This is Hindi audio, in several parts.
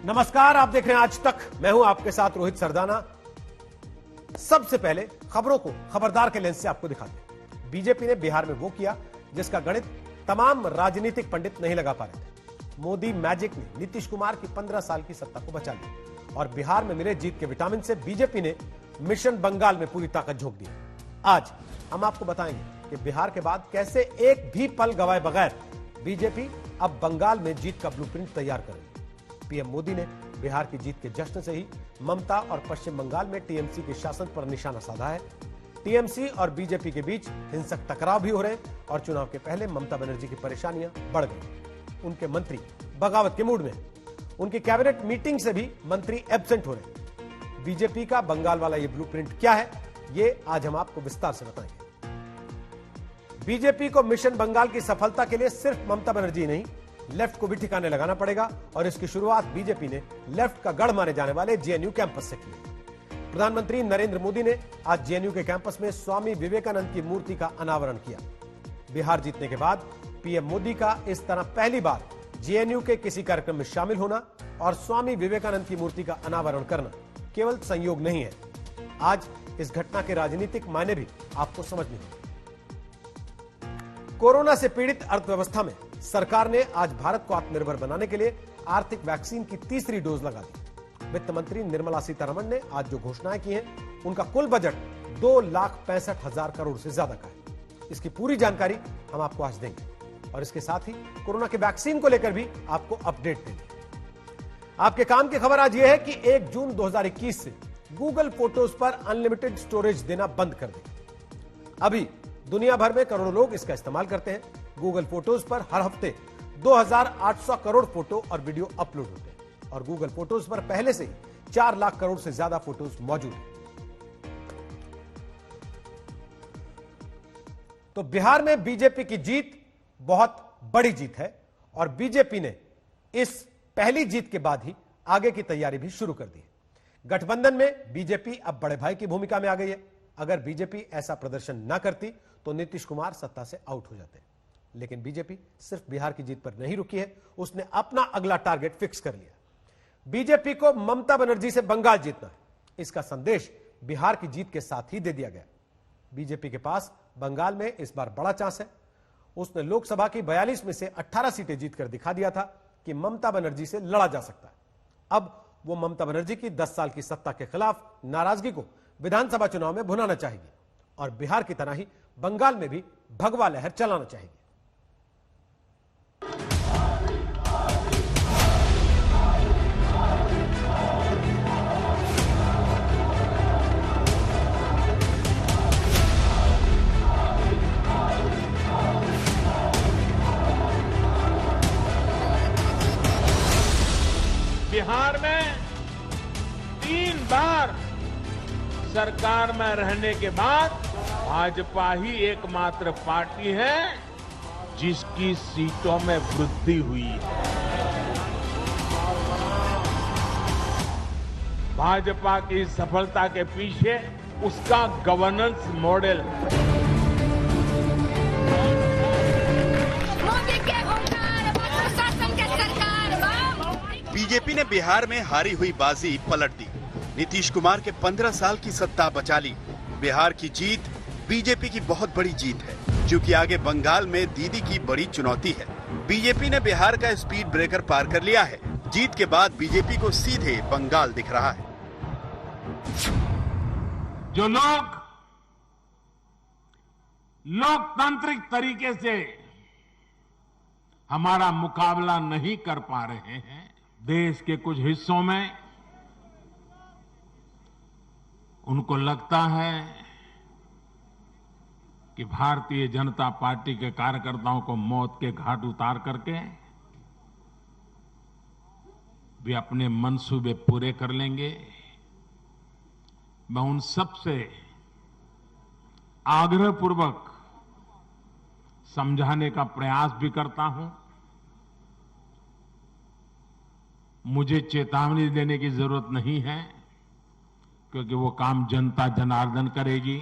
नमस्कार, आप देख रहे हैं आज तक। मैं हूं आपके साथ रोहित सरदाना। सबसे पहले खबरों को खबरदार के लेंस से आपको दिखाते हैं। बीजेपी ने बिहार में वो किया जिसका गणित तमाम राजनीतिक पंडित नहीं लगा पा रहे थे। मोदी मैजिक ने नीतीश कुमार की 15 साल की सत्ता को बचा लिया और बिहार में मिले जीत के विटामिन से बीजेपी ने मिशन बंगाल में पूरी ताकत झोंक दी। आज हम आपको बताएंगे कि बिहार के बाद कैसे एक भी पल गवाए बगैर बीजेपी अब बंगाल में जीत का ब्लूप्रिंट तैयार करेगी। पीएम मोदी ने बिहार की जीत के जश्न से ही ममता और पश्चिम बंगाल में टीएमसी के शासन पर निशाना साधा है। टीएमसी और बीजेपी के बीच हिंसक टकराव भी हो रहे हैं और चुनाव के पहले ममता बनर्जी की परेशानियां बढ़ गई। उनके मंत्री बगावत के मूड में, उनकी कैबिनेट मीटिंग से भी मंत्री एब्सेंट हो रहे हैं। बीजेपी का बंगाल वाला ये ब्लूप्रिंट क्या है, ये आज हम आपको विस्तार से बताएंगे। बीजेपी को मिशन बंगाल की सफलता के लिए सिर्फ ममता बनर्जी नहीं, लेफ्ट को भी ठिकाने लगाना पड़ेगा और इसकी शुरुआत बीजेपी ने लेफ्ट का गढ़ माने जाने वाले जेएनयू कैंपस से की। प्रधानमंत्री नरेंद्र मोदी ने आज जेएनयू के कैंपस में स्वामी विवेकानंद की मूर्ति का अनावरण किया। बिहार जीतने के बाद पीएम मोदी का इस तरह पहली बार जेएनयू के किसी कार्यक्रम में शामिल होना और स्वामी विवेकानंद की मूर्ति का अनावरण करना केवल संयोग नहीं है। आज इस घटना के राजनीतिक मायने भी आपको समझने होंगे। कोरोना से पीड़ित अर्थव्यवस्था में सरकार ने आज भारत को आत्मनिर्भर बनाने के लिए आर्थिक वैक्सीन की तीसरी डोज लगा दी। वित्त मंत्री निर्मला सीतारमण ने आज जो घोषणाएं की हैं, उनका कुल बजट 2,65,000 करोड़ से ज्यादा का है। इसकी पूरी जानकारी हम आपको आज देंगे और इसके साथ ही कोरोना के वैक्सीन को लेकर भी आपको अपडेट देंगे। आपके काम की खबर आज यह है कि 1 जून 2021 से गूगल फोटोज पर अनलिमिटेड स्टोरेज देना बंद कर देगा। अभी दुनिया भर में करोड़ों लोग इसका इस्तेमाल करते हैं। गूगल फोटोज पर हर हफ्ते 2,800 करोड़ फोटो और वीडियो अपलोड होते हैं और गूगल फोटोज पर पहले से ही 4 लाख करोड़ से ज्यादा फोटोज मौजूद हैं। तो बिहार में बीजेपी की जीत बहुत बड़ी जीत है और बीजेपी ने इस पहली जीत के बाद ही आगे की तैयारी भी शुरू कर दी है। गठबंधन में बीजेपी अब बड़े भाई की भूमिका में आ गई है। अगर बीजेपी ऐसा प्रदर्शन न करती तो नीतीश कुमार सत्ता से आउट हो जाते। लेकिन बीजेपी सिर्फ बिहार की जीत पर नहीं रुकी है, उसने अपना अगला टारगेट फिक्स कर लिया। बीजेपी को ममता बनर्जी से बंगाल जीतना है, इसका संदेश बिहार की जीत के साथ ही दे दिया गया। बीजेपी के पास बंगाल में इस बार बड़ा चांस है। उसने लोकसभा की 42 में से 18 सीटें जीतकर दिखा दिया था कि ममता बनर्जी से लड़ा जा सकता है। अब वो ममता बनर्जी की 10 साल की सत्ता के खिलाफ नाराजगी को विधानसभा चुनाव में भुनाना चाहेगी और बिहार की तरह ही बंगाल में भी भगवा लहर चलाना चाहेगी। बिहार में 3 बार सरकार में रहने के बाद भाजपा ही एकमात्र पार्टी है जिसकी सीटों में वृद्धि हुई है। भाजपा की सफलता के पीछे उसका गवर्नेंस मॉडल है। बीजेपी ने बिहार में हारी हुई बाजी पलट दी। नीतीश कुमार के 15 साल की सत्ता बचा ली। बिहार की जीत बीजेपी की बहुत बड़ी जीत है, क्योंकि आगे बंगाल में दीदी की बड़ी चुनौती है। बीजेपी ने बिहार का स्पीड ब्रेकर पार कर लिया है। जीत के बाद बीजेपी को सीधे बंगाल दिख रहा है। जो लोग लोकतांत्रिक तरीके से हमारा मुकाबला नहीं कर पा रहे हैं, देश के कुछ हिस्सों में उनको लगता है कि भारतीय जनता पार्टी के कार्यकर्ताओं को मौत के घाट उतार करके वे अपने मंसूबे पूरे कर लेंगे। मैं उन सब से आग्रहपूर्वक समझाने का प्रयास भी करता हूं। मुझे चेतावनी देने की जरूरत नहीं है, क्योंकि वो काम जनता जनार्दन करेगी।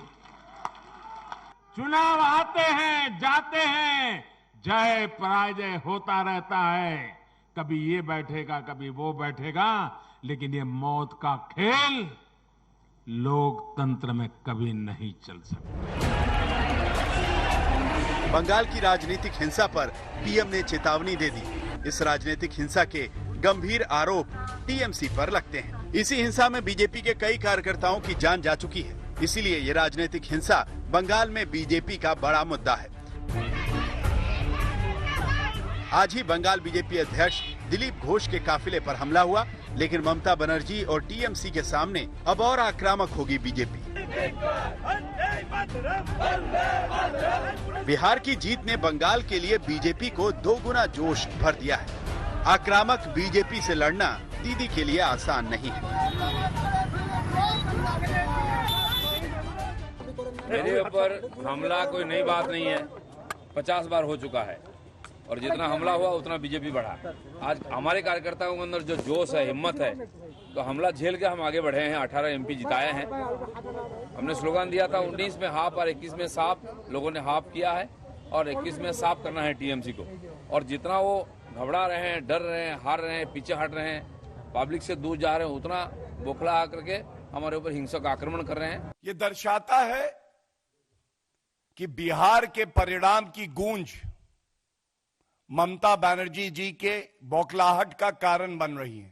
चुनाव आते हैं, जाते हैं, जय पराजय होता रहता है। कभी ये बैठेगा कभी वो बैठेगा, लेकिन ये मौत का खेल लोकतंत्र में कभी नहीं चल सकता। बंगाल की राजनीतिक हिंसा पर पीएम ने चेतावनी दे दी। इस राजनीतिक हिंसा के गंभीर आरोप टीएमसी पर लगते हैं। इसी हिंसा में बीजेपी के कई कार्यकर्ताओं की जान जा चुकी है। इसीलिए ये राजनीतिक हिंसा बंगाल में बीजेपी का बड़ा मुद्दा है। आज ही बंगाल बीजेपी अध्यक्ष दिलीप घोष के काफिले पर हमला हुआ, लेकिन ममता बनर्जी और टीएमसी के सामने अब और आक्रामक होगी बीजेपी। बिहार की जीत ने बंगाल के लिए बीजेपी को 2 गुना जोश भर दिया है। आक्रामक बीजेपी से लड़ना दीदी के लिए आसान नहीं है। मेरे ऊपर हमला कोई नई बात नहीं है, 50 बार हो चुका है और जितना हमला हुआ उतना बीजेपी बढ़ा। आज हमारे कार्यकर्ताओं के अंदर जो जोश है, हिम्मत है, तो हमला झेल के हम आगे बढ़े हैं। 18 एमपी जिताए हैं। हमने स्लोगन दिया था 19 में हाफ और 21 में साफ। लोगों ने हाफ किया है और 21 में साफ करना है टीएमसी को। और जितना वो घबरा रहे हैं, डर रहे हैं, हार रहे हैं, पीछे हट रहे हैं, पब्लिक से दूर जा रहे हैं, उतना बौखला आकर के हमारे ऊपर हिंसक आक्रमण कर रहे हैं। ये दर्शाता है कि बिहार के परिणाम की गूंज ममता बनर्जी जी के बौखलाहट का कारण बन रही है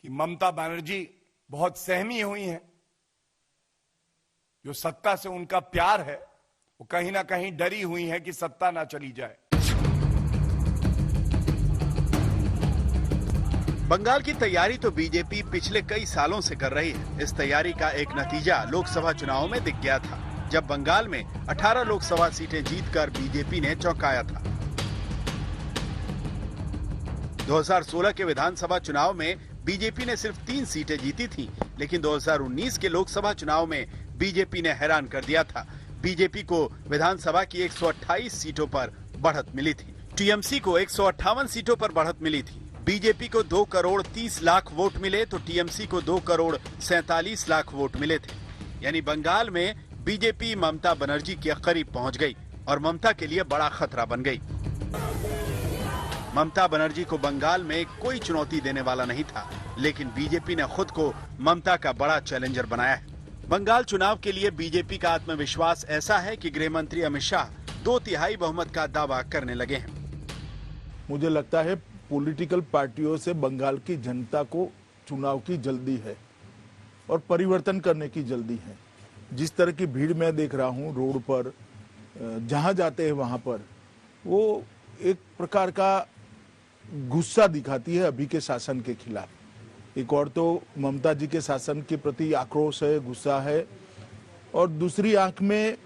कि ममता बनर्जी बहुत सहमी हुई हैं। जो सत्ता से उनका प्यार है वो कहीं ना कहीं डरी हुई है कि सत्ता ना चली जाए। बंगाल की तैयारी तो बीजेपी पिछले कई सालों से कर रही है। इस तैयारी का एक नतीजा लोकसभा चुनाव में दिख गया था, जब बंगाल में 18 लोकसभा सीटें जीतकर बीजेपी ने चौंकाया था। 2016 के विधानसभा चुनाव में बीजेपी ने सिर्फ 3 सीटें जीती थीं, लेकिन 2019 के लोकसभा चुनाव में बीजेपी ने हैरान कर दिया था। बीजेपी को विधानसभा की 128 सीटों पर बढ़त मिली थी। टीएमसी को 158 सीटों पर बढ़त मिली थी। बीजेपी को 2 करोड़ 30 लाख वोट मिले तो टीएमसी को 2 करोड़ 47 लाख वोट मिले थे। यानी बंगाल में बीजेपी ममता बनर्जी के करीब पहुंच गई और ममता के लिए बड़ा खतरा बन गई। ममता बनर्जी को बंगाल में कोई चुनौती देने वाला नहीं था, लेकिन बीजेपी ने खुद को ममता का बड़ा चैलेंजर बनाया है। बंगाल चुनाव के लिए बीजेपी का आत्मविश्वास ऐसा है कि गृह मंत्री अमित शाह 2/3 बहुमत का दावा करने लगे हैं। मुझे लगता है पॉलिटिकल पार्टियों से बंगाल की जनता को चुनाव की जल्दी है और परिवर्तन करने की जल्दी है। जिस तरह की भीड़ मैं देख रहा हूं रोड पर, जहां जाते हैं वहां पर, वो एक प्रकार का गुस्सा दिखाती है अभी के शासन के खिलाफ। एक और तो ममता जी के शासन के प्रति आक्रोश है, गुस्सा है, और दूसरी आंख में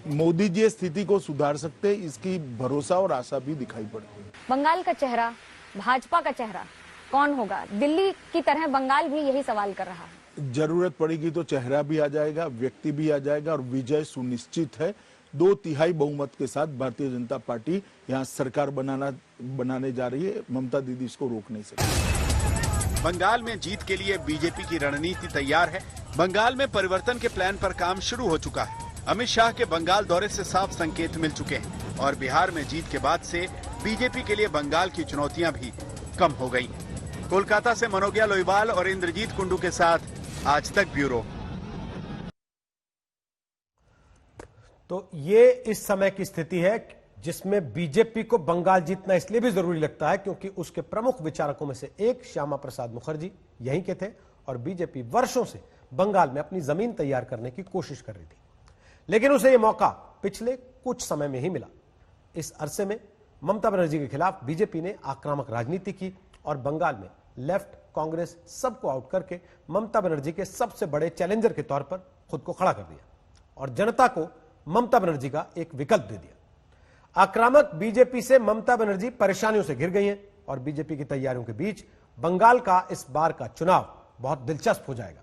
मोदी जी स्थिति को सुधार सकते, इसकी भरोसा और आशा भी दिखाई पड़ती है। बंगाल का चेहरा, भाजपा का चेहरा कौन होगा? दिल्ली की तरह बंगाल भी यही सवाल कर रहा है। जरूरत पड़ेगी तो चेहरा भी आ जाएगा, व्यक्ति भी आ जाएगा और विजय सुनिश्चित है। 2/3 बहुमत के साथ भारतीय जनता पार्टी यहाँ सरकार बनाने जा रही है। ममता दीदी इसको रोक नहीं सकती। बंगाल में जीत के लिए बीजेपी की रणनीति तैयार है। बंगाल में परिवर्तन के प्लान पर काम शुरू हो चुका है। अमित शाह के बंगाल दौरे से साफ संकेत मिल चुके हैं और बिहार में जीत के बाद से बीजेपी के लिए बंगाल की चुनौतियां भी कम हो गई हैं। कोलकाता से मनोज्ञा लोईवाल और इंद्रजीत कुंडू के साथ आज तक ब्यूरो। तो ये इस समय की स्थिति है जिसमें बीजेपी को बंगाल जीतना इसलिए भी जरूरी लगता है क्योंकि उसके प्रमुख विचारकों में से एक श्यामा प्रसाद मुखर्जी यहीं के थे और बीजेपी वर्षों से बंगाल में अपनी जमीन तैयार करने की कोशिश कर रही थी, लेकिन उसे यह मौका पिछले कुछ समय में ही मिला। इस अरसे में ममता बनर्जी के खिलाफ बीजेपी ने आक्रामक राजनीति की और बंगाल में लेफ्ट, कांग्रेस सबको आउट करके ममता बनर्जी के सबसे बड़े चैलेंजर के तौर पर खुद को खड़ा कर दिया और जनता को ममता बनर्जी का एक विकल्प दे दिया। आक्रामक बीजेपी से ममता बनर्जी परेशानियों से घिर गई हैं और बीजेपी की तैयारियों के बीच बंगाल का इस बार का चुनाव बहुत दिलचस्प हो जाएगा।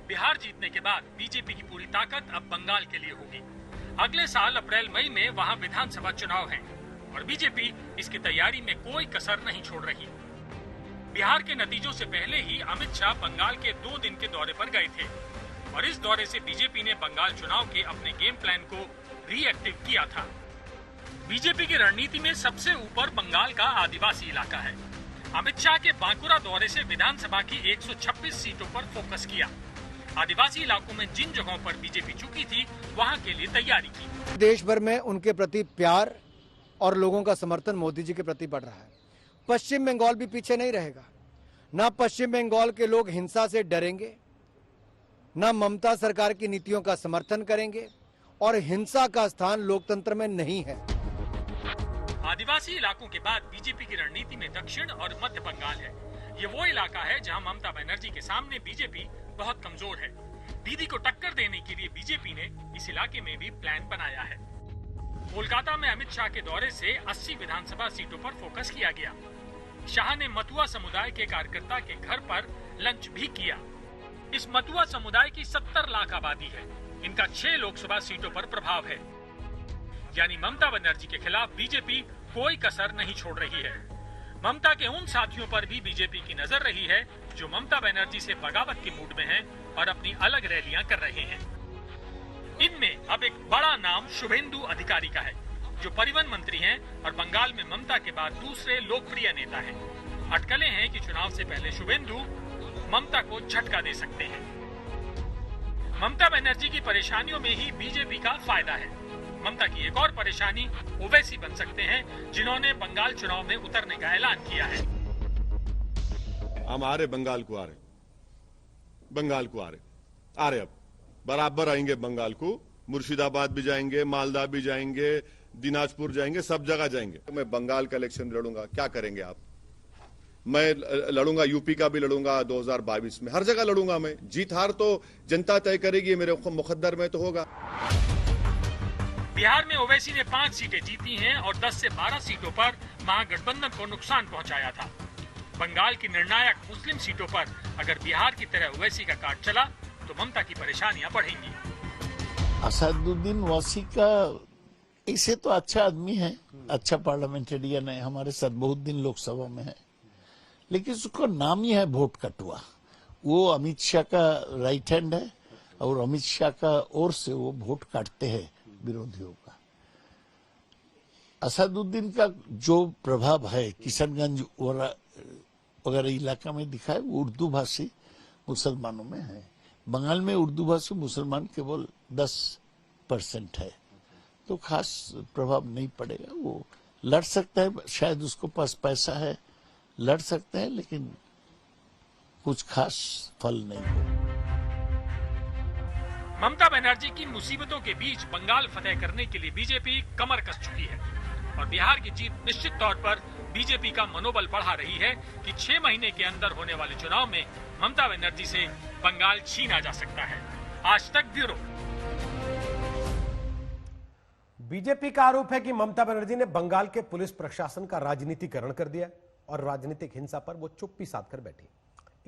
बिहार जीतने के बाद बीजेपी की पूरी ताकत अब बंगाल के लिए होगी। अगले साल अप्रैल-मई में वहां विधानसभा चुनाव है और बीजेपी इसकी तैयारी में कोई कसर नहीं छोड़ रही। बिहार के नतीजों से पहले ही अमित शाह बंगाल के 2 दिन के दौरे पर गए थे। और इस दौरे से बीजेपी ने बंगाल चुनाव के अपने गेम प्लान को रीएक्टिव किया था। बीजेपी की रणनीति में सबसे ऊपर बंगाल का आदिवासी इलाका है। अमित शाह के बांकुरा दौरे से विधानसभा की 126 सीटों पर फोकस किया। आदिवासी इलाकों में जिन जगहों पर बीजेपी चुकी थी वहां के लिए तैयारी की। देश भर में उनके प्रति प्यार और लोगों का समर्थन मोदी जी के प्रति बढ़ रहा है। पश्चिम बंगाल भी पीछे नहीं रहेगा। ना पश्चिम बंगाल के लोग हिंसा से डरेंगे, ना ममता सरकार की नीतियों का समर्थन करेंगे, और हिंसा का स्थान लोकतंत्र में नहीं है। आदिवासी इलाकों के बाद बीजेपी की रणनीति में दक्षिण और मध्य बंगाल है। ये वो इलाका है जहां ममता बनर्जी के सामने बीजेपी बहुत कमजोर है। दीदी को टक्कर देने के लिए बीजेपी ने इस इलाके में भी प्लान बनाया है। कोलकाता में अमित शाह के दौरे से 80 विधानसभा सीटों पर फोकस किया गया। शाह ने मथुआ समुदाय के कार्यकर्ता के घर पर लंच भी किया। इस मथुआ समुदाय की 70 लाख आबादी है। इनका 6 लोकसभा सीटों पर प्रभाव है। यानी ममता बनर्जी के खिलाफ बीजेपी कोई कसर नहीं छोड़ रही है। ममता के उन साथियों पर भी बीजेपी की नजर रही है जो ममता बनर्जी से बगावत के मूड में हैं और अपनी अलग रैलियां कर रहे हैं। इनमें अब एक बड़ा नाम शुभेंदु अधिकारी का है, जो परिवहन मंत्री हैं और बंगाल में ममता के बाद दूसरे लोकप्रिय नेता हैं। अटकलें हैं कि चुनाव से पहले शुभेंदु ममता को झटका दे सकते हैं। ममता बनर्जी की परेशानियों में ही बीजेपी का फायदा है। ममता की एक और परेशानी ओवैसी बन सकते हैं, जिन्होंने बंगाल चुनाव में उतरने का ऐलान किया है। हम आ रहे बंगाल को, आ रहे अब बराबर आएंगे बंगाल को। मुर्शिदाबाद भी जाएंगे, मालदा भी जाएंगे, दिनाजपुर जाएंगे, सब जगह जाएंगे। मैं बंगाल का इलेक्शन लड़ूंगा। क्या करेंगे आप? मैं लड़ूंगा, यूपी का भी लड़ूंगा 2022 में, हर जगह लड़ूंगा मैं। जीत हार तो जनता तय करेगी, मेरे मुकद्दर में तो होगा। बिहार में ओवैसी ने 5 सीटें जीती हैं और 10 से 12 सीटों पर महागठबंधन को नुकसान पहुंचाया था। बंगाल की निर्णायक मुस्लिम सीटों पर अगर बिहार की तरह ओवैसी का काट चला तो ममता की परेशानियां बढ़ेंगी। असदुद्दीन ओवैसी का ऐसे तो अच्छा आदमी है, अच्छा पार्लियामेंटेरियन है, हमारे साथ बहुत दिन लोकसभा में है, लेकिन उसका नाम ही है वोट कटुआ। वो अमित शाह का राइट हैंड है और अमित शाह का ओर से वो वोट काटते हैं विरोधियों का। असदुद्दीन का जो प्रभाव है किशनगंज वगैरह इलाका में दिखा है, वो उर्दू भाषी मुसलमानों में है। बंगाल में उर्दू भाषी मुसलमान केवल 10% है, तो खास प्रभाव नहीं पड़ेगा। वो लड़ सकता है, शायद उसको पास पैसा है, लड़ सकते हैं, लेकिन कुछ खास फल नहीं हो। ममता बनर्जी की मुसीबतों के बीच बंगाल फतेह करने के लिए बीजेपी कमर कस चुकी है और बिहार की जीत निश्चित तौर पर बीजेपी का मनोबल बढ़ा रही है कि 6 महीने के अंदर होने वाले चुनाव में ममता बनर्जी से बंगाल छीना जा सकता है। आज तक ब्यूरो। बीजेपी का आरोप है कि ममता बनर्जी ने बंगाल के पुलिस प्रशासन का राजनीतिकरण कर दिया और राजनीतिक हिंसा पर वो चुप्पी साध कर बैठी।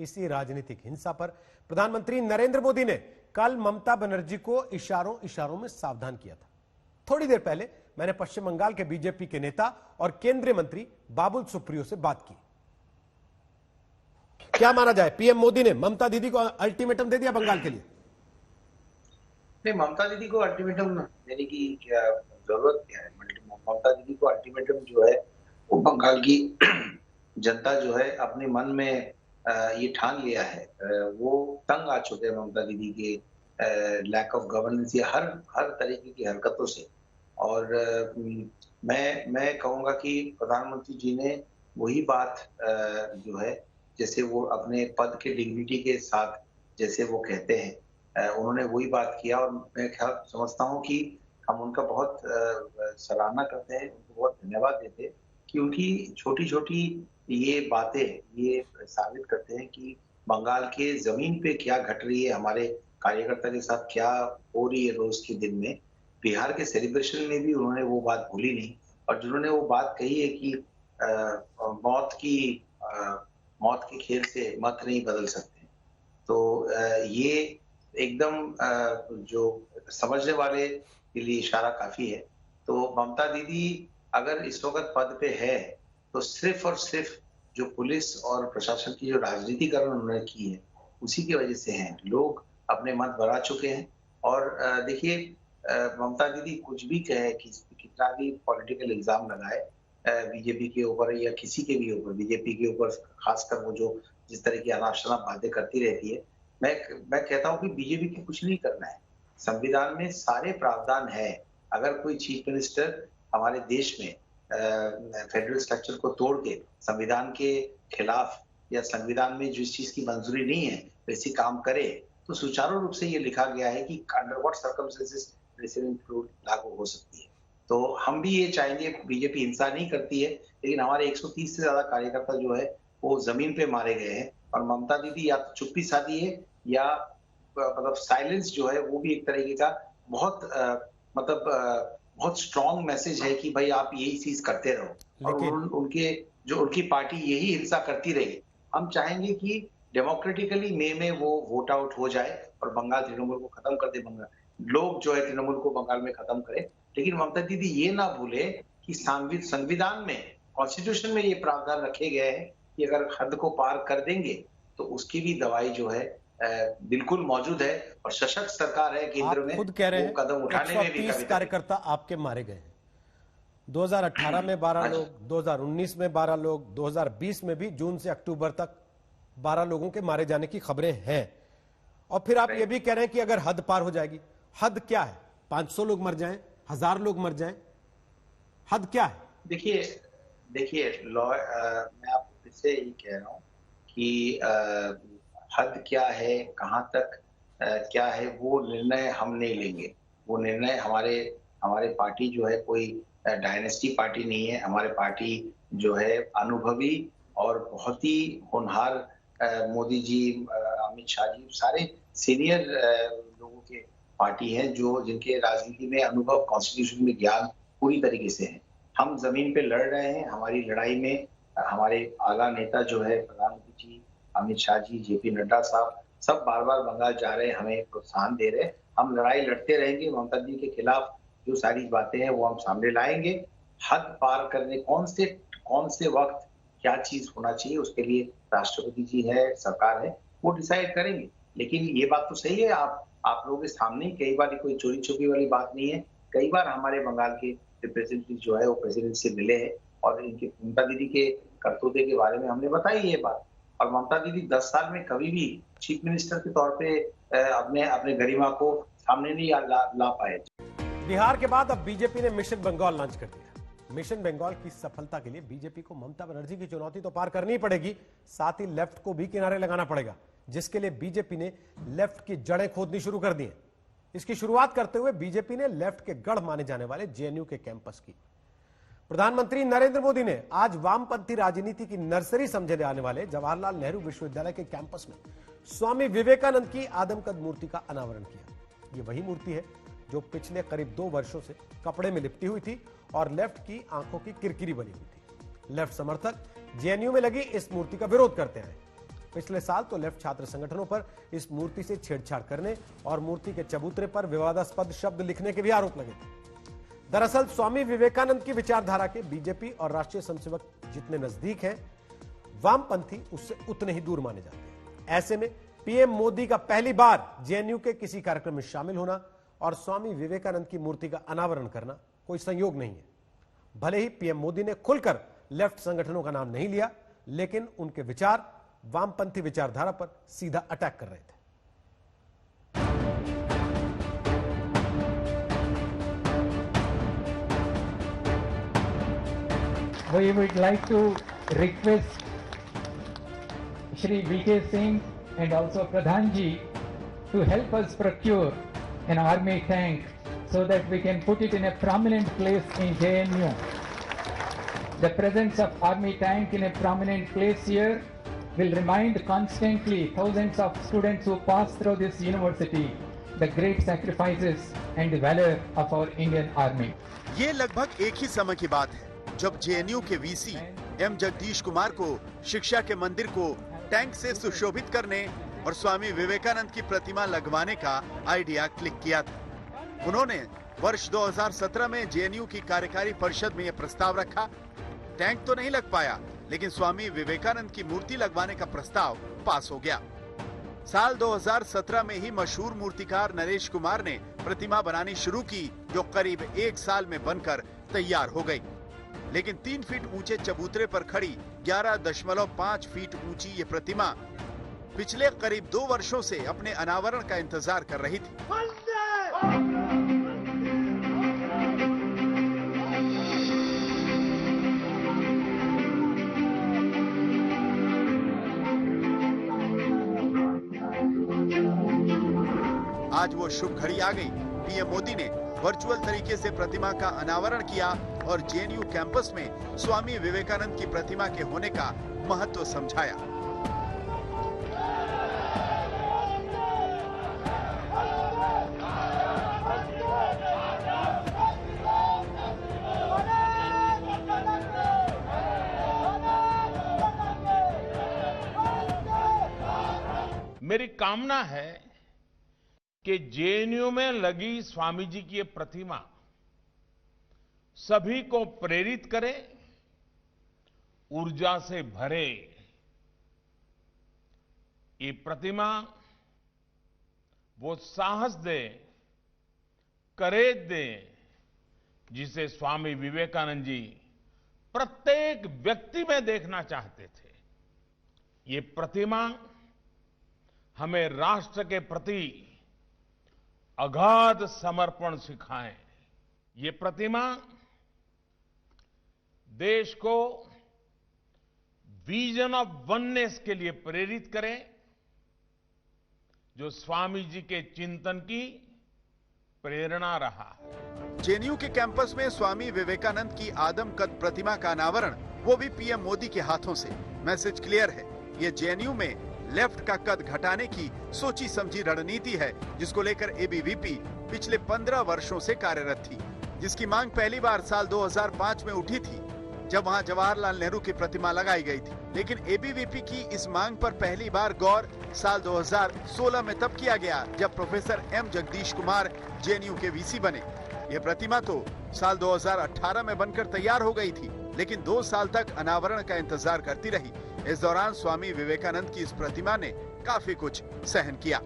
इसी राजनीतिक हिंसा पर प्रधानमंत्री नरेंद्र मोदी ने कल ममता बनर्जी को इशारों में सावधान किया था। थोड़ी देर पहले मैंने पश्चिम बंगाल के बीजेपी के नेता और केंद्रीय मंत्री बाबुल सुप्रियो से बात की। क्या माना जाए, पीएम मोदी ने ममता दीदी को अल्टीमेटम दे दिया बंगाल के लिए? नहीं, ममता दीदी को अल्टीमेटम देने की क्या जरूरत क्या है? ममता दीदी को अल्टीमेटम जो है वो बंगाल की जनता जो है अपने मन में ये ठान लिया है। वो तंग आ चुके हैं ममता दीदी के लैक ऑफ गवर्नेंस या हर तरीके की हरकतों से। और मैं कहूंगा कि प्रधानमंत्री जी ने वही बात जो है, जैसे वो अपने पद के डिग्निटी के साथ जैसे वो कहते हैं, उन्होंने वही बात किया। और मैं ख्याल समझता हूँ कि हम उनका बहुत सराहना करते हैं, उनको बहुत धन्यवाद देते हैं कि उनकी छोटी छोटी ये बातें ये साबित करते हैं कि बंगाल के जमीन पे क्या घट रही है, हमारे कार्यकर्ता के साथ क्या हो रही है रोज के दिन में। बिहार के सेलिब्रेशन में भी उन्होंने वो बात भूली नहीं, और जिन्होंने वो बात कही है कि मौत के खेल से मत नहीं बदल सकते, तो ये एकदम जो समझने वाले के लिए इशारा काफी है। तो ममता दीदी अगर इस वक्त पद पे है तो सिर्फ और सिर्फ जो पुलिस और प्रशासन की जो राजनीतिकरण उन्होंने की है उसी की वजह से है। लोग अपने मत बढ़ा चुके हैं। और देखिए, ममता दीदी कुछ भी कहे, कितना भी पॉलिटिकल इल्जाम लगाए बीजेपी के ऊपर या किसी के भी ऊपर, बीजेपी के ऊपर खासकर वो जो जिस तरह की अनाप बातें करती रहती है, मैं कहता हूँ कि बीजेपी को कुछ नहीं करना है। संविधान में सारे प्रावधान है। अगर कोई चीफ मिनिस्टर हमारे देश में फेडरल स्ट्रक्चर को तोड़ के संविधान के खिलाफ या संविधान में जिस चीज की मंजूरी नहीं है वैसे काम करे, तो सुचारू रूप से ये लिखा गया है कि under what circumstances president rule लागू हो सकती है। तो हम भी ये चाहेंगे, बीजेपी हिंसा नहीं करती है, लेकिन हमारे 130 से ज्यादा कार्यकर्ता जो है वो जमीन पे मारे गए हैं। और ममता दीदी या तो चुप्पी साधी है या मतलब साइलेंस जो है वो भी एक तरीके का बहुत स्ट्रॉन्ग मैसेज है कि भाई आप यही चीज करते रहो। और उनकी पार्टी यही हिंसा करती रही। हम चाहेंगे कि डेमोक्रेटिकली मई में वो वोट आउट हो जाए और बंगाल तृणमूल को खत्म कर दे। बंगाल लोग जो है तृणमूल को बंगाल में खत्म करे। लेकिन ममता दीदी ये ना भूले कि संविधान में, कॉन्स्टिट्यूशन में ये प्रावधान रखे गए हैं कि अगर हद को पार कर देंगे तो उसकी भी दवाई जो है बिल्कुल मौजूद है। और सशक्त सरकार है केंद्र में, खुद कह रहे हैं कदम उठाने में भी 130 कार्यकर्ता आपके मारे गए हैं। 2018 में 12 लोग, 2019 में 12 लोग, 2020 में भी जून से अक्टूबर तक 12 लोगों के मारे जाने की खबरें हैं। और फिर आप ये भी कह रहे हैं कि अगर हद पार हो जाएगी। हद क्या है? 500 लोग मर जाएं, 1000 लोग मर जाएं, हद क्या है? देखिए मैं आपको फिर से ये कह रहा हूं कि हद क्या है, कहां तक क्या है, वो निर्णय हम नहीं लेंगे। वो निर्णय हमारे पार्टी जो है कोई डायनेस्टी पार्टी नहीं है। हमारे पार्टी जो है अनुभवी और बहुत ही होनहार मोदी जी, अमित शाह जी, सारे सीनियर लोगों के पार्टी है जिनके राजनीति में अनुभव, कॉन्स्टिट्यूशन में ज्ञान पूरी तरीके से है। हम जमीन पे लड़ रहे हैं। हमारी लड़ाई में हमारे आला नेता जो है प्रधानमंत्री जी, अमित शाह जी, जेपी नड्डा साहब, सब बार बार बंगाल जा रहे हैं, हमें प्रोत्साहन दे रहे हैं। हम लड़ाई लड़ते रहेंगे। ममता जी के खिलाफ जो सारी बातें हैं वो हम सामने लाएंगे। हद पार करने कौन से वक्त क्या चीज होना चाहिए उसके लिए राष्ट्रपति जी है, सरकार है, वो डिसाइड करेंगे। लेकिन ये बात तो सही है, आप लोगों के सामने कई बार कोई चोरी छुपी वाली बात नहीं है। कई बार हमारे बंगाल के रिप्रेजेंटेटिव जो है वो प्रेसिडेंट से मिले हैं और इनके ममता दीदी के करतूते के बारे में हमने बताई ये बात। और ममता दीदी 10 साल में कभी भी चीफ मिनिस्टर के तौर पे अपने गरिमा को सामने नहीं ला पाए। बिहार के बाद अब बीजेपी ने मिशन बंगाल लॉन्च कर दिया। मिशन बंगाल की सफलता के लिए बीजेपी को ममता बनर्जी की चुनौती तो पार करनी ही पड़ेगी, साथ ही लेफ्ट को भी किनारे लगाना पड़ेगा, जिसके लिए बीजेपी ने लेफ्ट की जड़ें खोदनी शुरू कर दी हैं। इसकी शुरुआत करते हुए बीजेपी ने लेफ्ट के गढ़ माने जाने वाले जेएनयू के कैंपस की। प्रधानमंत्री नरेंद्र मोदी ने आज वामपंथी राजनीति की नर्सरी समझे जाने वाले जवाहरलाल नेहरू विश्वविद्यालय के कैंपस में स्वामी विवेकानंद की आदमकद मूर्ति का अनावरण किया। ये वही मूर्ति है जो पिछले करीब 2 वर्षों से कपड़े में लिपटी हुई थी और लेफ्ट की आंखों की किरकिरी बनी हुई थी। लेफ्ट समर्थक जेएनयू में लगी इस मूर्ति का विरोध करते हैं। पिछले साल तो लेफ्ट छात्र संगठनों पर इस मूर्ति से छेड़छाड़ करने और मूर्ति के चबूतरे पर विवादास्पद शब्द लिखने के भी आरोप लगे थे। दरअसल स्वामी विवेकानंद की विचारधारा के बीजेपी और राष्ट्रीय स्वयंसेवक जितने नजदीक हैं, वामपंथी उससे उतने ही दूर माने जाते हैं। ऐसे में पीएम मोदी का पहली बार जेएनयू के किसी कार्यक्रम में शामिल होना और स्वामी विवेकानंद की मूर्ति का अनावरण करना कोई संयोग नहीं है। भले ही पीएम मोदी ने खुलकर लेफ्ट संगठनों का नाम नहीं लिया, लेकिन उनके विचार वामपंथी विचारधारा पर सीधा अटैक कर रहे थे। We would like to request Shri VK Singh and also Pradhan ji to help us procure an army tank so that we can put it in a prominent place in JNU. The presence of army tank in a prominent place here will remind constantly thousands of students who pass through this university the great sacrifices and the valor of our Indian Army. ये लगभग एक ही समय की बात है जब जेएनयू के वीसी एम जगदीश कुमार को शिक्षा के मंदिर को टैंक से सुशोभित करने और स्वामी विवेकानंद की प्रतिमा लगवाने का आइडिया क्लिक किया था। उन्होंने वर्ष 2017 में जेएनयू की कार्यकारी परिषद में यह प्रस्ताव रखा। टैंक तो नहीं लग पाया, लेकिन स्वामी विवेकानंद की मूर्ति लगवाने का प्रस्ताव पास हो गया। साल 2017 में ही मशहूर मूर्तिकार नरेश कुमार ने प्रतिमा बनानी शुरू की, जो करीब 1 साल में बनकर तैयार हो गई। लेकिन 3 फीट ऊंचे चबूतरे पर खड़ी 11.5 फीट ऊंची ये प्रतिमा पिछले करीब 2 वर्षों से अपने अनावरण का इंतजार कर रही थी। आज वो शुभ घड़ी आ गई। पीएम मोदी ने वर्चुअल तरीके से प्रतिमा का अनावरण किया और जेएनयू कैंपस में स्वामी विवेकानंद की प्रतिमा के होने का महत्व समझाया। मेरी कामना है कि जेएनयू में लगी स्वामी जी की ये प्रतिमा सभी को प्रेरित करे, ऊर्जा से भरे। ये प्रतिमा वो साहस दे, करेज दे, जिसे स्वामी विवेकानंद जी प्रत्येक व्यक्ति में देखना चाहते थे। ये प्रतिमा हमें राष्ट्र के प्रति अगाध समर्पण सिखाए। ये प्रतिमा देश को विजन ऑफ वननेस के लिए प्रेरित करे, जो स्वामी जी के चिंतन की प्रेरणा रहा। जेएनयू के कैंपस में स्वामी विवेकानंद की आदमकद प्रतिमा का अनावरण, वो भी पीएम मोदी के हाथों से। मैसेज क्लियर है, ये जेएनयू में लेफ्ट का कद घटाने की सोची समझी रणनीति है, जिसको लेकर एबीवीपी पिछले 15 वर्षों से कार्यरत थी, जिसकी मांग पहली बार साल 2005 में उठी थी, जब वहां जवाहरलाल नेहरू की प्रतिमा लगाई गई थी। लेकिन एबीवीपी की इस मांग पर पहली बार गौर साल 2016 में तब किया गया, जब professor M Jagdish Kumar JNU के वीसी बने। ये प्रतिमा तो साल 2018 में बनकर तैयार हो गई थी, लेकिन 2 साल तक अनावरण का इंतजार करती रही। इस दौरान स्वामी विवेकानंद की इस प्रतिमा ने काफी कुछ सहन किया।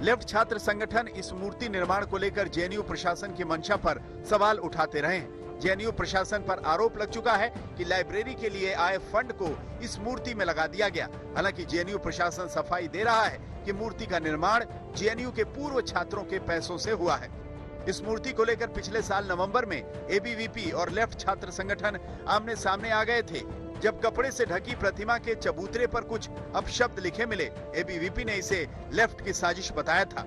लेफ्ट छात्र संगठन इस मूर्ति निर्माण को लेकर जेएनयू प्रशासन की मंशा पर सवाल उठाते रहे हैं। जेएनयू प्रशासन पर आरोप लग चुका है कि लाइब्रेरी के लिए आए फंड को इस मूर्ति में लगा दिया गया। हालांकि जेएनयू प्रशासन सफाई दे रहा है कि मूर्ति का निर्माण जेएनयू के पूर्व छात्रों के पैसों से हुआ है। इस मूर्ति को लेकर पिछले साल नवंबर में एबीवीपी और लेफ्ट छात्र संगठन आमने सामने आ गए थे, जब कपड़े से ढकी प्रतिमा के चबूतरे पर कुछ अपशब्द लिखे मिले। एबीवीपी ने इसे लेफ्ट की साजिश बताया था।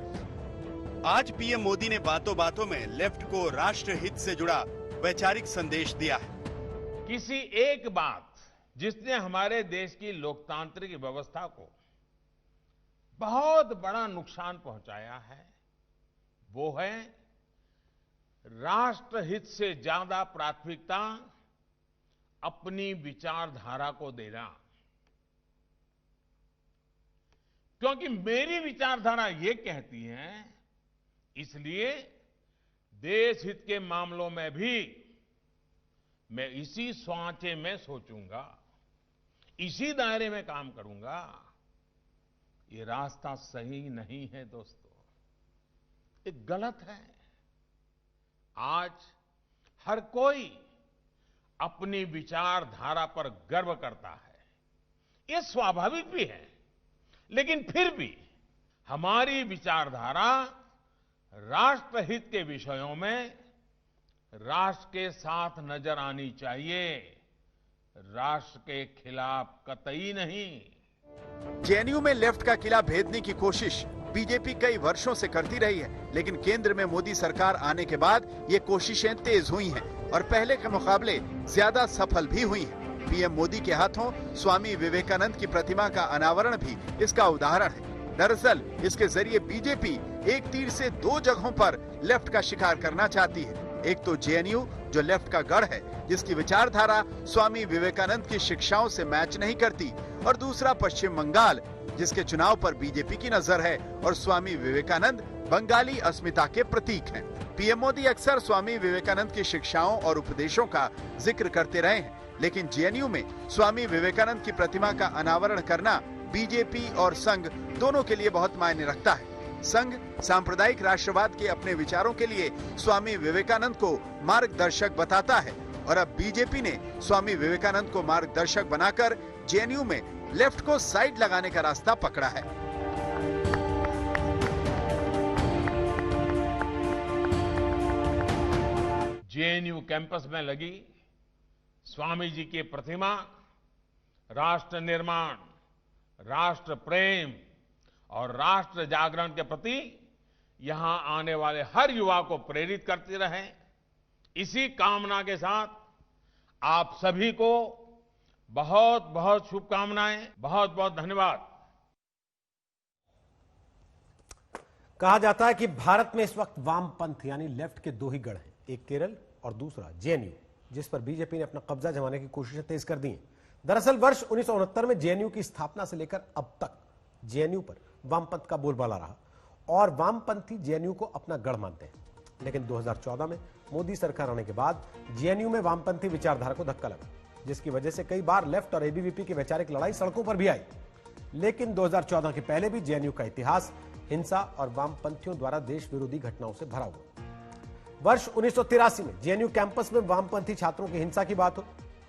आज पीएम मोदी ने बातों बातों में लेफ्ट को राष्ट्र हित से जुड़ा वैचारिक संदेश दिया है। किसी एक बात जिसने हमारे देश की लोकतांत्रिक व्यवस्था को बहुत बड़ा नुकसान पहुंचाया है, वो है राष्ट्रहित से ज्यादा प्राथमिकता अपनी विचारधारा को देना। क्योंकि मेरी विचारधारा ये कहती है, इसलिए देश हित के मामलों में भी मैं इसी सांचे में सोचूंगा, इसी दायरे में काम करूंगा। ये रास्ता सही नहीं है दोस्तों, ये गलत है। आज हर कोई अपनी विचारधारा पर गर्व करता है, ये स्वाभाविक भी है, लेकिन फिर भी हमारी विचारधारा राष्ट्रहित के विषयों में राष्ट्र के साथ नजर आनी चाहिए, राष्ट्र के खिलाफ कतई नहीं। जेएनयू में लेफ्ट का किला भेदने की कोशिश बीजेपी कई वर्षों से करती रही है, लेकिन केंद्र में मोदी सरकार आने के बाद ये कोशिशें तेज हुई हैं और पहले के मुकाबले ज्यादा सफल भी हुई हैं। पीएम मोदी के हाथों स्वामी विवेकानंद की प्रतिमा का अनावरण भी इसका उदाहरण है। दरअसल इसके जरिए बीजेपी एक तीर से 2 जगहों पर लेफ्ट का शिकार करना चाहती है। एक तो जेएनयू, जो लेफ्ट का गढ़ है, जिसकी विचारधारा स्वामी विवेकानंद की शिक्षाओं से मैच नहीं करती, और दूसरा पश्चिम बंगाल, जिसके चुनाव पर बीजेपी की नजर है और स्वामी विवेकानंद बंगाली अस्मिता के प्रतीक हैं। पीएम मोदी अक्सर स्वामी विवेकानंद की शिक्षाओं और उपदेशों का जिक्र करते रहे हैं, लेकिन जेएनयू में स्वामी विवेकानंद की प्रतिमा का अनावरण करना बीजेपी और संघ दोनों के लिए बहुत मायने रखता है। संघ सांप्रदायिक राष्ट्रवाद के अपने विचारों के लिए स्वामी विवेकानंद को मार्गदर्शक बताता है और अब बीजेपी ने स्वामी विवेकानंद को मार्गदर्शक बनाकर जेएनयू में लेफ्ट को साइड लगाने का रास्ता पकड़ा है। जेएनयू कैंपस में लगी स्वामी जी की प्रतिमा राष्ट्र निर्माण, राष्ट्र प्रेम और राष्ट्र जागरण के प्रति यहां आने वाले हर युवा को प्रेरित करती रहे। इसी कामना के साथ आप सभी को बहुत बहुत शुभकामनाएं, बहुत बहुत धन्यवाद। कहा जाता है कि भारत में इस वक्त वामपंथ यानी लेफ्ट के दो ही गढ़ हैं, एक केरल और दूसरा जेएनयू, जिस पर बीजेपी ने अपना कब्जा जमाने की कोशिशें तेज कर दी हैं। दरअसल वर्ष 1969 में जेएनयू की स्थापना से लेकर अब तक जेएनयू पर वामपंथ का बोलबाला रहा और वामपंथी जेएनयू को अपना गढ़ मानते हैं। लेकिन 2014 में मोदी सरकार आने के बाद जेएनयू में वामपंथी विचारधारा को धक्का लगा, जिसकी वजह से कई बार लेफ्ट और एबीवीपी की वैचारिक लड़ाई सड़कों पर भी आई। लेकिन 2014 के पहले भी जेएनयू का इतिहास हिंसा और वामपंथियों द्वारा देश विरोधी घटनाओं से भरा हुआ। वर्ष 1983 में जेएनयू कैंपस में वामपंथी छात्रों की हिंसा की बात हो,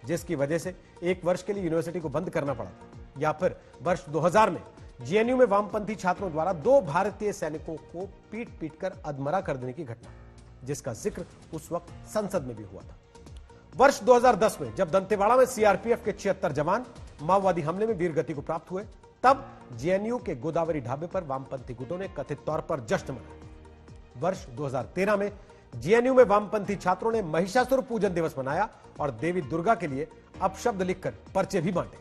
जिसकी वजह से एक वर्ष के लिए यूनिवर्सिटी को बंद करना पड़ा था, या फिर वर्ष 2000 में जेएनयू में वामपंथी छात्रों द्वारा 2 भारतीय सैनिकों को पीट कर अधमरा कर देने की घटना, जिसका जिक्र उस वक्त संसद में भी हुआ था। वर्ष 2010 में जब दंतेवाड़ा में सीआरपीएफ के 76 जवान माओवादी हमले में वीरगति को प्राप्त हुए, तब जेएनयू के गोदावरी ढाबे पर वामपंथी गुटों ने कथित तौर पर जश्न मनाया। वर्ष 2013 में जेएनयू में वामपंथी छात्रों ने महिषासुर पूजन दिवस मनाया और देवी दुर्गा के लिए अपशब्द लिखकर पर्चे भी बांटे।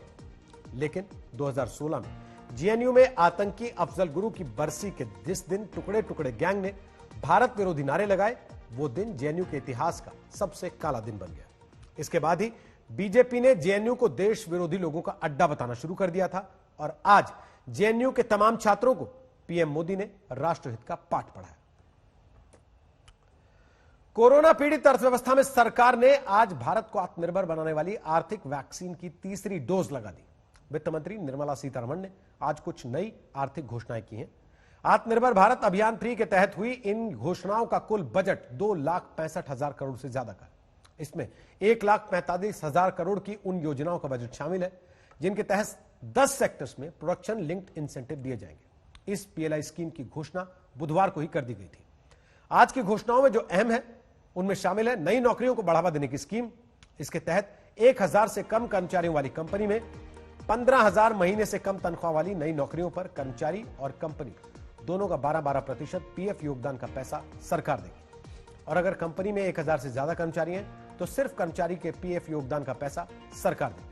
लेकिन 2016 में जेएनयू में आतंकी अफजल गुरु की बरसी के जिस दिन टुकड़े टुकड़े गैंग ने भारत विरोधी नारे लगाए, वो दिन जेएनयू के इतिहास का सबसे काला दिन बन गया। इसके बाद ही बीजेपी ने जेएनयू को देश विरोधी लोगों का अड्डा बताना शुरू कर दिया था और आज जेएनयू के तमाम छात्रों को पीएम मोदी ने राष्ट्रहित का पाठ पढ़ाया। कोरोना पीड़ित अर्थव्यवस्था में सरकार ने आज भारत को आत्मनिर्भर बनाने वाली आर्थिक वैक्सीन की तीसरी डोज लगा दी। वित्त मंत्री निर्मला सीतारमण ने आज कुछ नई आर्थिक घोषणाएं की हैं। आत्मनिर्भर भारत अभियान 3 के तहत हुई इन घोषणाओं का कुल बजट 2,65,000 करोड़ से ज्यादा का। इसमें 1,45,000 करोड़ की उन योजनाओं का बजट शामिल है जिनके तहत 10 सेक्टर्स में प्रोडक्शन लिंक्ड इंसेंटिव दिए जाएंगे। इस पीएलआई स्कीम की घोषणा बुधवार को ही कर दी गई थी। आज की घोषणाओं में जो अहम है उनमें शामिल है नई नौकरियों को बढ़ावा देने की स्कीम। इसके तहत 1,000 से कम कर्मचारियों वाली कंपनी में 15,000 महीने से कम तनख्वाह वाली नई नौकरियों पर कर्मचारी और कंपनी दोनों का 12-12% पीएफ योगदान का पैसा सरकार देगी और अगर कंपनी में 1,000 से ज्यादा कर्मचारी हैं तो सिर्फ कर्मचारी के पीएफ योगदान का पैसा सरकार देगी।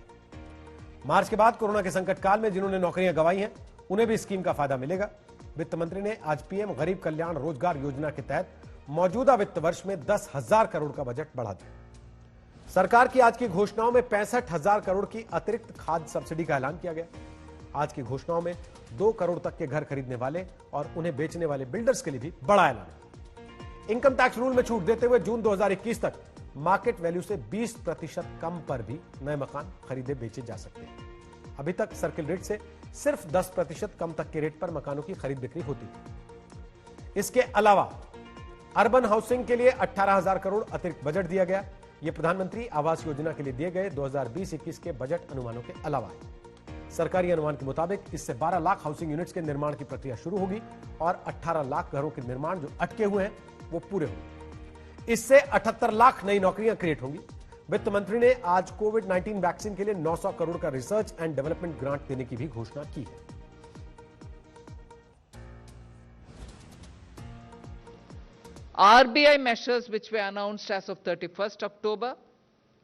मार्च के बाद कोरोना के संकट काल में जिन्होंने नौकरियां गंवाई हैं उन्हें भी स्कीम का फायदा मिलेगा। वित्त मंत्री ने आज पीएम गरीब कल्याण रोजगार योजना के तहत मौजूदा वित्त वर्ष में 10,000 करोड़ का बजट बढ़ा दिया। सरकार की आज की घोषणाओं में 65,000 करोड़ की अतिरिक्त खाद्य सब्सिडी का ऐलान किया गया। आज की घोषणाओं में 2 करोड़ तक के घर खरीदने वाले और उन्हें बेचने वाले बिल्डर्स के लिए भी बड़ा ऐलान है। इनकम टैक्स रूल में छूट देते हुए जून 2021 तक मार्केट वैल्यू से 20% कम पर भी नए मकान खरीदे बेचे जा सकते हैं। अभी तक सर्किल रेट से सिर्फ 10% कम तक के रेट पर मकानों की खरीद बिक्री होती थी। इसके अलावा अर्बन हाउसिंग के लिए 18,000 करोड़ अतिरिक्त बजट दिया गया। यह प्रधानमंत्री आवास योजना के लिए दिए गए 2020-21 के बजट अनुमानों के अलावा है। सरकारी अनुमान के मुताबिक इससे 12 लाख हाउसिंग यूनिट्स के निर्माण की प्रक्रिया शुरू होगी और 18 लाख घरों के निर्माण जो अटके हुए हैं वो पूरे होंगे। इससे 78 लाख नई नौकरियां क्रिएट होंगी। वित्त मंत्री ने आज कोविड-19 वैक्सीन के लिए 900 करोड़ का रिसर्च एंड डेवलपमेंट ग्रांट देने की भी घोषणा की है। RBI measures which were announced as of 31st October,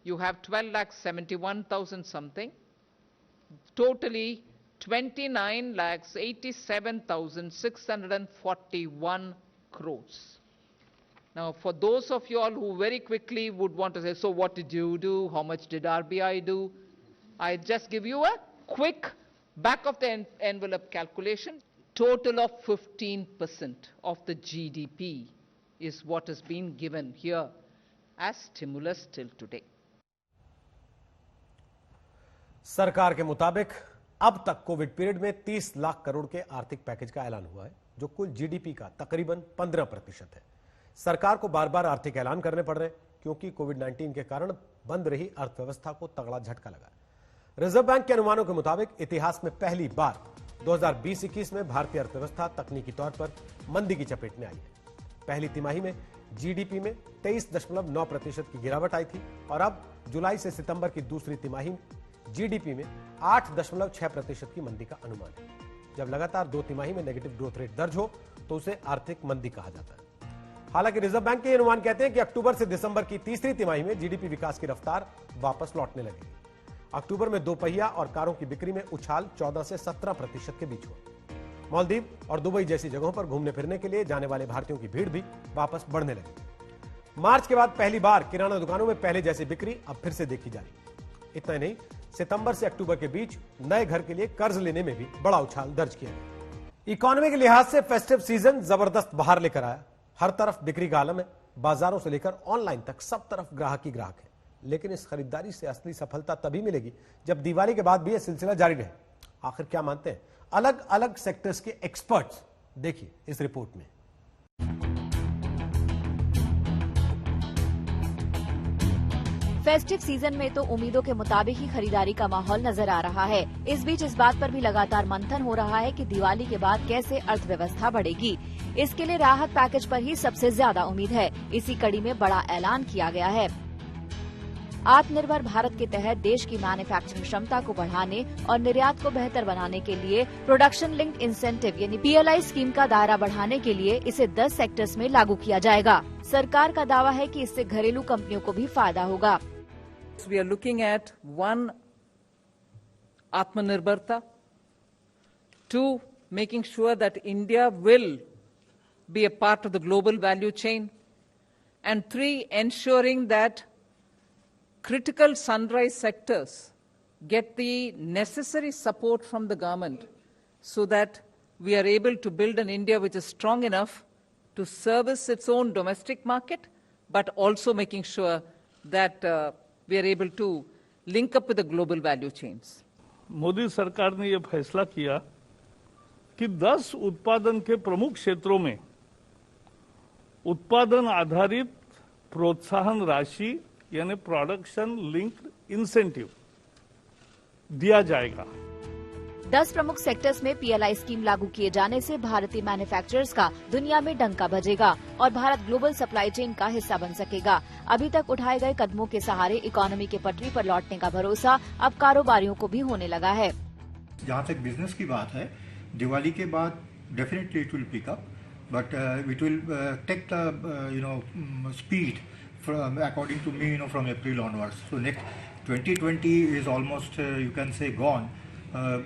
you have 12,71,000 something, totally 29,87,641 crores. Now, for those of you all who very quickly would want to say, so what did you do? How much did RBI do? I just give you a quick back of the envelope calculation. Total of 15% of the GDP is what has been given here as stimulus till today. सरकार के मुताबिक अब तक कोविड पीरियड में 30 लाख करोड़ के आर्थिक पैकेज का ऐलान हुआ है, जो कुल जीडीपी का तकरीबन 15% है। सरकार को बार बार आर्थिक ऐलान करने पड़ रहे हैं क्योंकि कोविड-19 के कारण बंद रही अर्थव्यवस्था को तगड़ा झटका लगा। रिजर्व बैंक के अनुमानों के मुताबिक इतिहास में पहली बार 2020-21 में भारतीय अर्थव्यवस्था तकनीकी तौर पर मंदी की चपेट में आई है। पहली तिमाही में जीडीपी में 23.9% की गिरावट आई थी और अब जुलाई से सितंबर की दूसरी तिमाही जीडीपी में 8.6% की मंदी का अनुमान है। जब लगातार 2 तिमाही में नेगेटिव ग्रोथ रेट दर्ज हो तो उसे आर्थिक मंदी कहा जाता है। हालांकि रिजर्व बैंक के अनुमान कहते हैं कि अक्टूबर से दिसंबर की तीसरी तिमाही में जीडीपी विकास की रफ्तार वापस लौटने लगेगी। अक्टूबर में 2 पहिया और कारों की बिक्री में उछाल 14 से 17% के बीच हुआ। मालदीव और दुबई जैसी जगहों पर घूमने फिरने के लिए जाने वाले भारतीयों की भीड़ भी वापस बढ़ने लगी। मार्च के बाद पहली बार किराना दुकानों में पहले जैसी बिक्री अब फिर से देखी जा रही है। इतना ही नहीं, सितंबर से अक्टूबर के बीच नए घर के लिए कर्ज लेने में भी बड़ा उछाल दर्ज किया गया। इकोनॉमी के लिहाज से फेस्टिव सीजन जबरदस्त बाहर लेकर आया। हर तरफ बिक्री का आलम है। बाजारों से लेकर ऑनलाइन तक सब तरफ ग्राहक ही ग्राहक है। लेकिन इस खरीदारी से असली सफलता तभी मिलेगी जब दिवाली के बाद भी यह सिलसिला जारी रहे। आखिर क्या मानते हैं अलग अलग सेक्टर्स के एक्सपर्ट्स? देखिए इस रिपोर्ट में। फेस्टिव सीजन में तो उम्मीदों के मुताबिक ही खरीदारी का माहौल नजर आ रहा है। इस बीच इस बात पर भी लगातार मंथन हो रहा है कि दिवाली के बाद कैसे अर्थव्यवस्था बढ़ेगी। इसके लिए राहत पैकेज पर ही सबसे ज्यादा उम्मीद है। इसी कड़ी में बड़ा ऐलान किया गया है। आत्मनिर्भर भारत के तहत देश की मैन्युफैक्चरिंग क्षमता को बढ़ाने और निर्यात को बेहतर बनाने के लिए प्रोडक्शन लिंक्ड इंसेंटिव यानी PLI स्कीम का दायरा बढ़ाने के लिए इसे 10 सेक्टर्स में लागू किया जाएगा। सरकार का दावा है कि इससे घरेलू कंपनियों को भी फायदा होगा। We are looking at 1, Atmanirbharta, 2, making sure that India will be a part of the global value chain, and 3, ensuring that critical sunrise sectors get the necessary support from the government so that we are able to build an India which is strong enough to service its own domestic market, but also making sure that we are able to link up with the global value chains. Modi सरकार ने यह फैसला किया कि 10 उत्पादन के प्रमुख क्षेत्रों में उत्पादन आधारित प्रोत्साहन राशि यानी प्रोडक्शन लिंक्ड इंसेंटिव दिया जाएगा। 10 प्रमुख सेक्टर्स में PLI स्कीम लागू किए जाने से भारतीय मैन्युफैक्चरर्स का दुनिया में डंका बजेगा और भारत ग्लोबल सप्लाई चेन का हिस्सा बन सकेगा। अभी तक उठाए गए कदमों के सहारे इकोनॉमी के पटरी पर लौटने का भरोसा अब कारोबारियों को भी होने लगा है। जहाँ तक बिजनेस की बात है, दिवाली के बाद definitely it will pick up, but it will take the speed according to me, from April onwards. So next 2020 is almost you can say gone.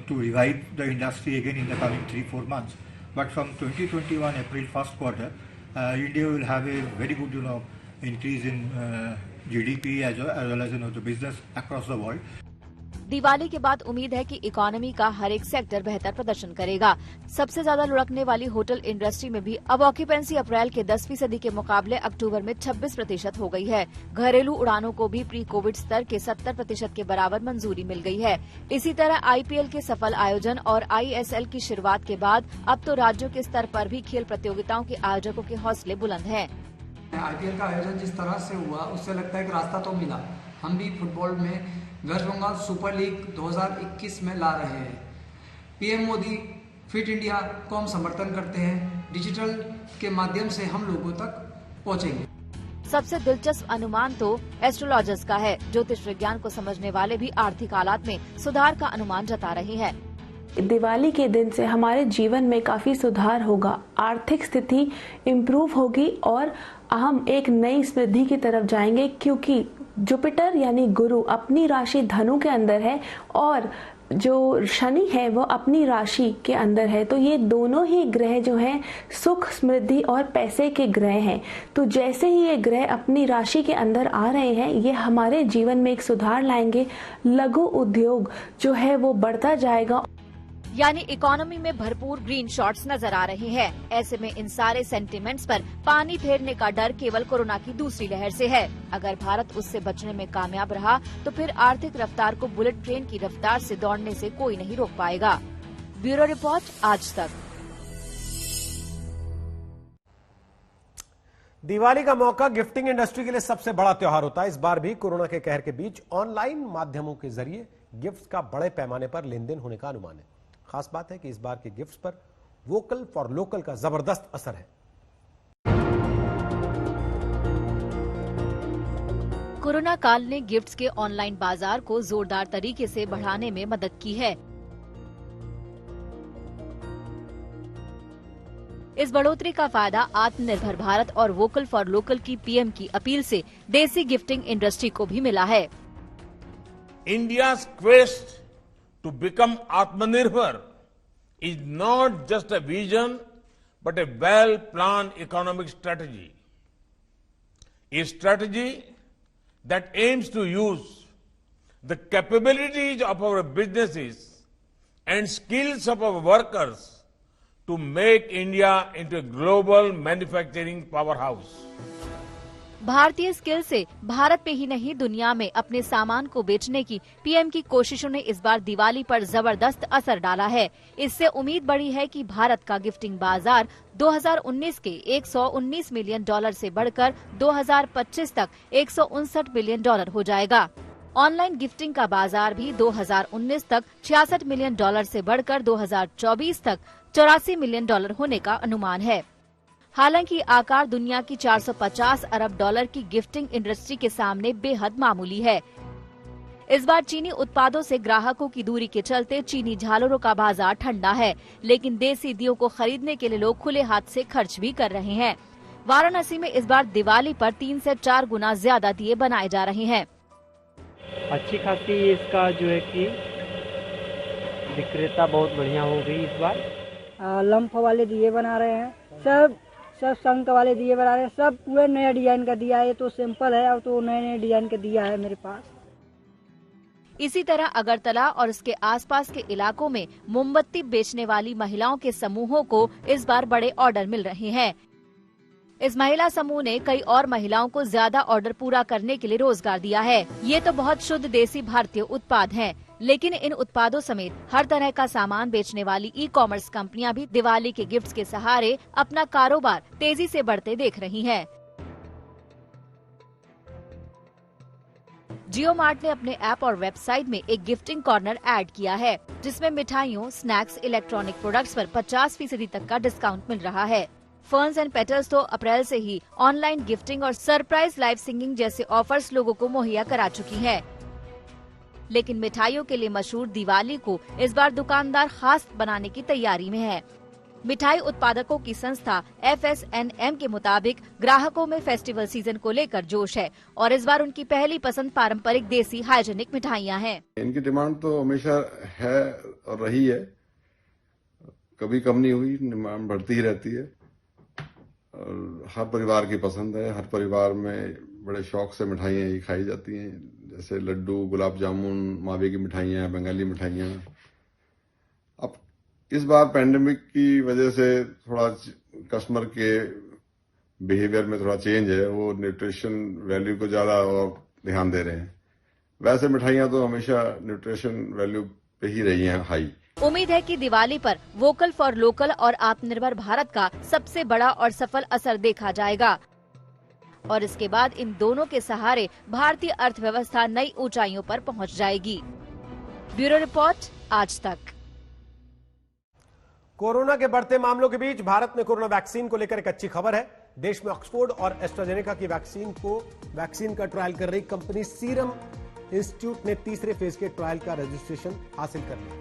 To revive the industry again in the coming 3-4 months, but from 2021 April first quarter, India will have a very good increase in GDP as well as the business across the world. Diwali के बाद उम्मीद है कि इकोनॉमी का हर एक सेक्टर बेहतर प्रदर्शन करेगा। सबसे ज्यादा लुढ़कने वाली होटल इंडस्ट्री में भी अब ऑक्यूपेंसी अप्रैल के 10% के मुकाबले अक्टूबर में 26% हो गई है। घरेलू उड़ानों को भी प्री कोविड स्तर के 70% के बराबर मंजूरी मिल गई है। इसी तरह IPL के सफल आयोजन और ISL की शुरुआत के बाद अब तो राज्यों के स्तर पर भी खेल प्रतियोगिताओं के आयोजकों के हौसले बुलंद हैं। IPL का आयोजन जिस तरह से हुआ उससे लगता है कि रास्ता तो मिला। हम भी फुटबॉल में वेस्ट बंगाल सुपर लीग 2021 में ला रहे हैं। PM मोदी फिट इंडिया को हम समर्थन करते हैं। डिजिटल के माध्यम से हम लोगों तक पहुंचेंगे। सबसे दिलचस्प अनुमान तो एस्ट्रोलॉजर्स का है। ज्योतिष विज्ञान को समझने वाले भी आर्थिक हालात में सुधार का अनुमान जता रहे हैं। दिवाली के दिन से हमारे जीवन में काफी सुधार होगा, आर्थिक स्थिति इम्प्रूव होगी और हम एक नई समृद्धि की तरफ जाएंगे, क्योंकि जुपिटर यानी गुरु अपनी राशि धनु के अंदर है और जो शनि है वो अपनी राशि के अंदर है। तो ये दोनों ही ग्रह जो हैं सुख, समृद्धि और पैसे के ग्रह हैं। तो जैसे ही ये ग्रह अपनी राशि के अंदर आ रहे हैं, ये हमारे जीवन में एक सुधार लाएंगे। लघु उद्योग जो है वो बढ़ता जाएगा। यानी इकोनॉमी में भरपूर ग्रीन शॉट्स नजर आ रहे हैं। ऐसे में इन सारे सेंटिमेंट्स पर पानी फेरने का डर केवल कोरोना की दूसरी लहर से है। अगर भारत उससे बचने में कामयाब रहा तो फिर आर्थिक रफ्तार को बुलेट ट्रेन की रफ्तार से दौड़ने से कोई नहीं रोक पाएगा। ब्यूरो रिपोर्ट, आज तक। दिवाली का मौका गिफ्टिंग इंडस्ट्री के लिए सबसे बड़ा त्योहार होता है। इस बार भी कोरोना के कहर के बीच ऑनलाइन माध्यमों के जरिए गिफ्ट्स का बड़े पैमाने पर लेन देन होने का अनुमान है। खास बात है कि इस बार के गिफ्ट्स पर वोकल फॉर लोकल का जबरदस्त असर है। कोरोना काल ने गिफ्ट्स के ऑनलाइन बाजार को जोरदार तरीके से बढ़ाने में मदद की है। इस बढ़ोतरी का फायदा आत्मनिर्भर भारत और वोकल फॉर लोकल की पीएम की अपील से देसी गिफ्टिंग इंडस्ट्री को भी मिला है। India's quest to become Atmanirbhar is not just a vision, but a well-planned economic strategy. A strategy that aims to use the capabilities of our businesses and skills of our workers to make India into a global manufacturing powerhouse. भारतीय स्किल से भारत में ही नहीं दुनिया में अपने सामान को बेचने की पीएम की कोशिशों ने इस बार दिवाली पर जबरदस्त असर डाला है। इससे उम्मीद बढ़ी है कि भारत का गिफ्टिंग बाजार 2019 के $119 मिलियन से बढ़कर 2025 तक $159 मिलियन हो जाएगा। ऑनलाइन गिफ्टिंग का बाजार भी 2019 तक $66 मिलियन से बढ़कर 2024 तक $84 मिलियन होने का अनुमान है। हालांकि आकार दुनिया की $450 अरब की गिफ्टिंग इंडस्ट्री के सामने बेहद मामूली है। इस बार चीनी उत्पादों से ग्राहकों की दूरी के चलते चीनी झालरों का बाजार ठंडा है, लेकिन देसी दियों को खरीदने के लिए लोग खुले हाथ से खर्च भी कर रहे हैं। वाराणसी में इस बार दिवाली पर 3 से 4 गुना ज्यादा दिए बनाए जा रहे हैं। अच्छी खासी इसका जो है कि विक्रेता बहुत बढ़िया हो गई इस बार। लंफ वाले दिए बना रहे हैं, सब शंख वाले दिए बना रहे हैं, सब पूरे नया डिजाइन का दिया है। ये तो सिंपल है, अब तो नए नए डिजाइन का दिया है मेरे पास। इसी तरह अगरतला और उसके आसपास के इलाकों में मोमबत्ती बेचने वाली महिलाओं के समूहों को इस बार बड़े ऑर्डर मिल रहे हैं। इस महिला समूह ने कई और महिलाओं को ज्यादा ऑर्डर पूरा करने के लिए रोजगार दिया है। ये तो बहुत शुद्ध देसी भारतीय उत्पाद हैं, लेकिन इन उत्पादों समेत हर तरह का सामान बेचने वाली ई-कॉमर्स कंपनियां भी दिवाली के गिफ्ट्स के सहारे अपना कारोबार तेजी से बढ़ते देख रही हैं। जियो मार्ट ने अपने ऐप और वेबसाइट में एक गिफ्टिंग कॉर्नर ऐड किया है, जिसमें मिठाइयों, स्नैक्स, इलेक्ट्रॉनिक प्रोडक्ट्स पर 50% तक का डिस्काउंट मिल रहा है। फर्न्स एंड पेटल्स तो अप्रैल से ही ऑनलाइन गिफ्टिंग और सरप्राइज लाइव सिंगिंग जैसे ऑफर्स लोगों को मुहैया करा चुकी है। लेकिन मिठाइयों के लिए मशहूर दिवाली को इस बार दुकानदार खास बनाने की तैयारी में है। मिठाई उत्पादकों की संस्था FSNM के मुताबिक ग्राहकों में फेस्टिवल सीजन को लेकर जोश है और इस बार उनकी पहली पसंद पारंपरिक देसी हाइजेनिक मिठाइयाँ हैं। इनकी डिमांड तो हमेशा है और रही है, कभी कम नहीं हुई, डिमांड बढ़ती ही रहती है और हर परिवार की पसंद है। हर परिवार में बड़े शौक से मिठाइयाँ ही खाई जाती हैं, जैसे लड्डू, गुलाब जामुन, मावे की मिठाइयाँ, बंगाली मिठाइयाँ। अब इस बार पैंडेमिक की वजह से थोड़ा कस्टमर के बिहेवियर में थोड़ा चेंज है, वो न्यूट्रिशन वैल्यू को ज्यादा और ध्यान दे रहे हैं। वैसे मिठाइयाँ तो हमेशा न्यूट्रिशन वैल्यू पे ही रही हैं हाई। उम्मीद है कि दिवाली पर वोकल फॉर लोकल और आत्मनिर्भर भारत का सबसे बड़ा और सफल असर देखा जाएगा और इसके बाद इन दोनों के सहारे भारतीय अर्थव्यवस्था नई ऊंचाइयों पर पहुंच जाएगी। ब्यूरो रिपोर्ट, आज तक। कोरोना के बढ़ते मामलों के बीच भारत में कोरोना वैक्सीन को लेकर एक अच्छी खबर है। देश में ऑक्सफोर्ड और एस्ट्राजेनेका की वैक्सीन का ट्रायल कर रही कंपनी सीरम इंस्टीट्यूट ने तीसरे फेज के ट्रायल का रजिस्ट्रेशन हासिल कर लिया,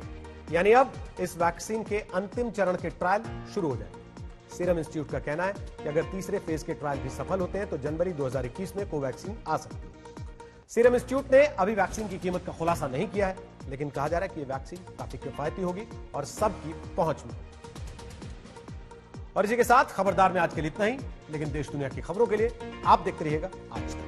यानी अब इस वैक्सीन के अंतिम चरण के ट्रायल शुरू हो जाएंगे। सीरम इंस्टीट्यूट का कहना है कि अगर तीसरे फेज के ट्रायल भी सफल होते हैं तो जनवरी 2021 में कोवैक्सीन आ सकती है। सीरम इंस्टीट्यूट ने अभी वैक्सीन की कीमत का खुलासा नहीं किया है, लेकिन कहा जा रहा है कि यह वैक्सीन काफी किफायती होगी और सबकी पहुंच में। और इसी के साथ खबरदार में आज के लिए इतना ही, लेकिन देश दुनिया की खबरों के लिए आप देखते रहिएगा आज तक।